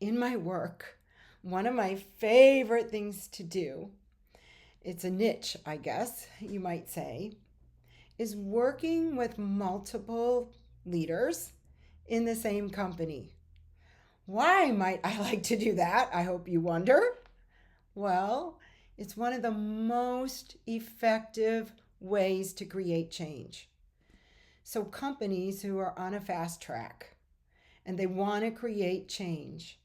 in my work, one of my favorite things to do, it's a niche, I guess you might say, is working with multiple leaders in the same company. Why might I like to do that? I hope you wonder. Well, it's one of the most effective ways to create change. So, companies who are on a fast track and they want to create change,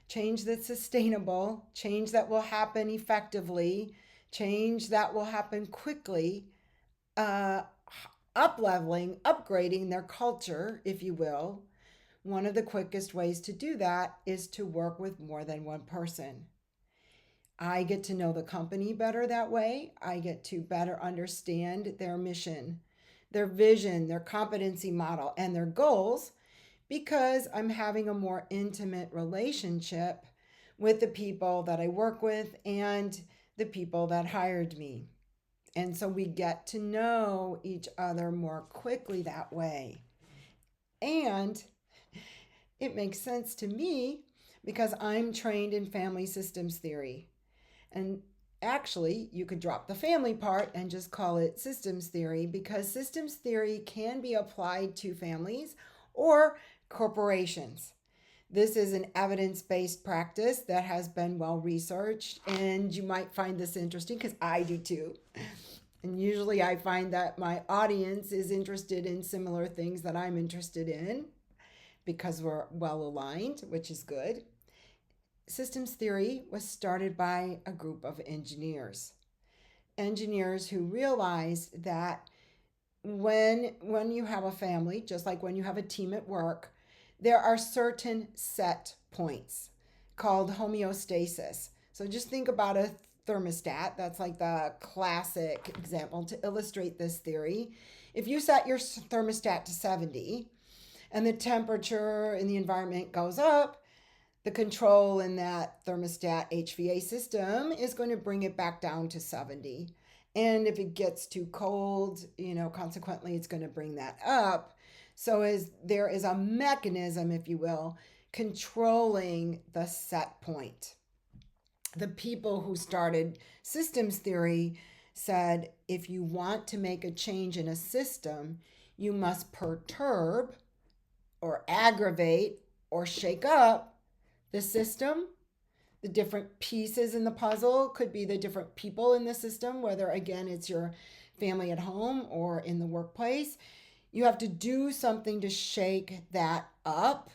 change that's sustainable, change that will happen effectively, change that will happen quickly, uh, up leveling, upgrading their culture, if you will. One of the quickest ways to do that is to work with more than one person. I get to know the company better that way. I get to better understand their mission, their vision, their competency model, and their goals because I'm having a more intimate relationship with the people that I work with and the people that hired me. And so we get to know each other more quickly that way. And it makes sense to me because I'm trained in family systems theory. And actually, you could drop the family part and just call it systems theory because systems theory can be applied to families or corporations. This is an evidence based practice that has been well researched, and you might find this interesting because I do too. And usually, I find that my audience is interested in similar things that I'm interested in because we're well aligned, which is good. Systems theory was started by a group of engineers who realized that when you have a family, just like when you have a team at work, there are certain set points called homeostasis. So just think about a thermostat. That's like the classic example to illustrate this theory. If you set your thermostat to 70 and the temperature in the environment goes up, the control in that thermostat HVA system is going to bring it back down to 70. And if it gets too cold, consequently, it's going to bring that up. So there is a mechanism, if you will, controlling the set point. The people who started systems theory said if you want to make a change in a system, you must perturb or aggravate or shake up the system. The different pieces in the puzzle could be the different people in the system, whether again it's your family at home or in the workplace. You have to do something to shake that up,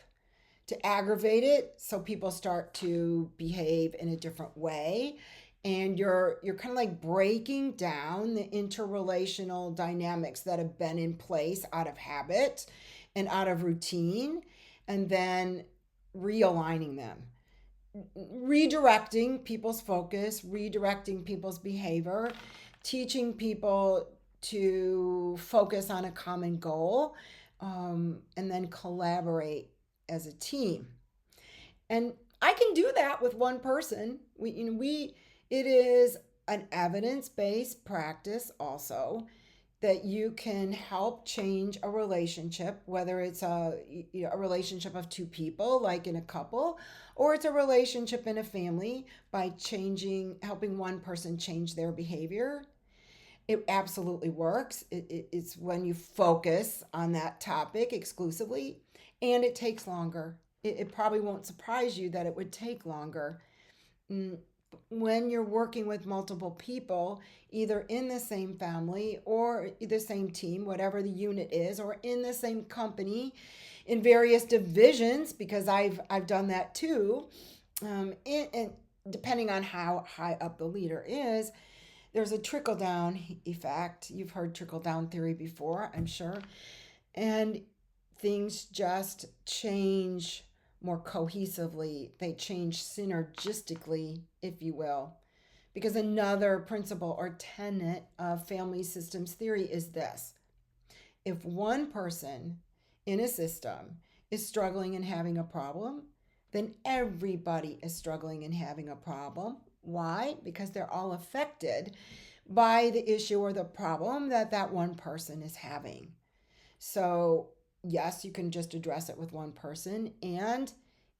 to aggravate it so people start to behave in a different way. And you're kind of like breaking down the interrelational dynamics that have been in place out of habit and out of routine, and then realigning them, redirecting people's focus, redirecting people's behavior, teaching people to focus on a common goal, and then collaborate as a team. And I can do that with one person. It is an evidence-based practice also that you can help change a relationship, whether it's a relationship of two people, like in a couple, or it's a relationship in a family by helping one person change their behavior. It absolutely works. It's when you focus on that topic exclusively, and it takes longer. It probably won't surprise you that it would take longer. Mm, when you're working with multiple people, either in the same family or the same team, whatever the unit is, or in the same company, in various divisions, because I've done that too. And depending on how high up the leader is, there's a trickle down effect. You've heard trickle down theory before, I'm sure. And things just change more cohesively, they change synergistically, if you will. Because another principle or tenet of family systems theory is this: if one person in a system is struggling and having a problem, then everybody is struggling and having a problem. Why? Because they're all affected by the issue or the problem that one person is having. So, yes, you can just address it with one person, and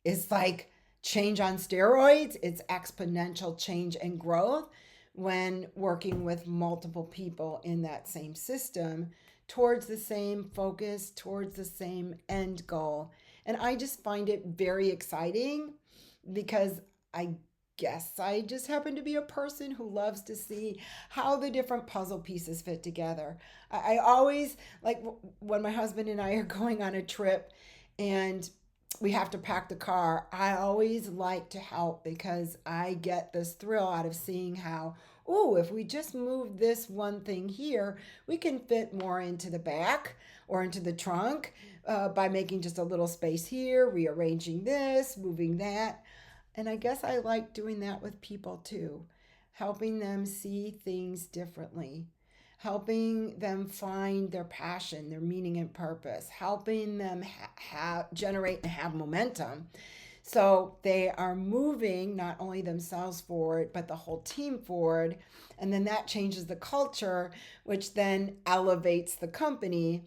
it's like change on steroids. It's exponential change and growth when working with multiple people in that same system towards the same focus, towards the same end goal. And I just find it very exciting because I guess I just happen to be a person who loves to see how the different puzzle pieces fit together. I always like when my husband and I are going on a trip and we have to pack the car. I always like to help because I get this thrill out of seeing how, oh, if we just move this one thing here, we can fit more into the back or into the trunk by making just a little space here, rearranging this, moving that. And I guess I like doing that with people too, helping them see things differently, helping them find their passion, their meaning and purpose, helping them generate and have momentum. So they are moving not only themselves forward, but the whole team forward. And then that changes the culture, which then elevates the company.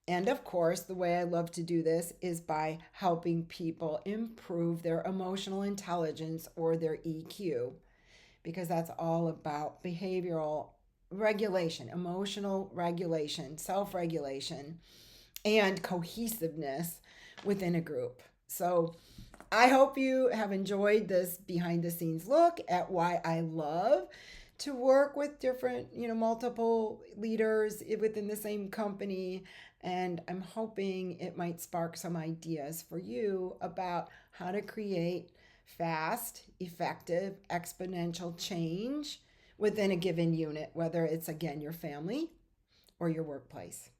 And of course, the way I love to do this is by helping people improve their emotional intelligence or their EQ, because that's all about behavioral regulation, emotional regulation, self regulation, and cohesiveness within a group. So I hope you have enjoyed this behind the scenes look at why I love to work with different, multiple leaders within the same company. And I'm hoping it might spark some ideas for you about how to create fast, effective, exponential change within a given unit, whether it's again your family or your workplace.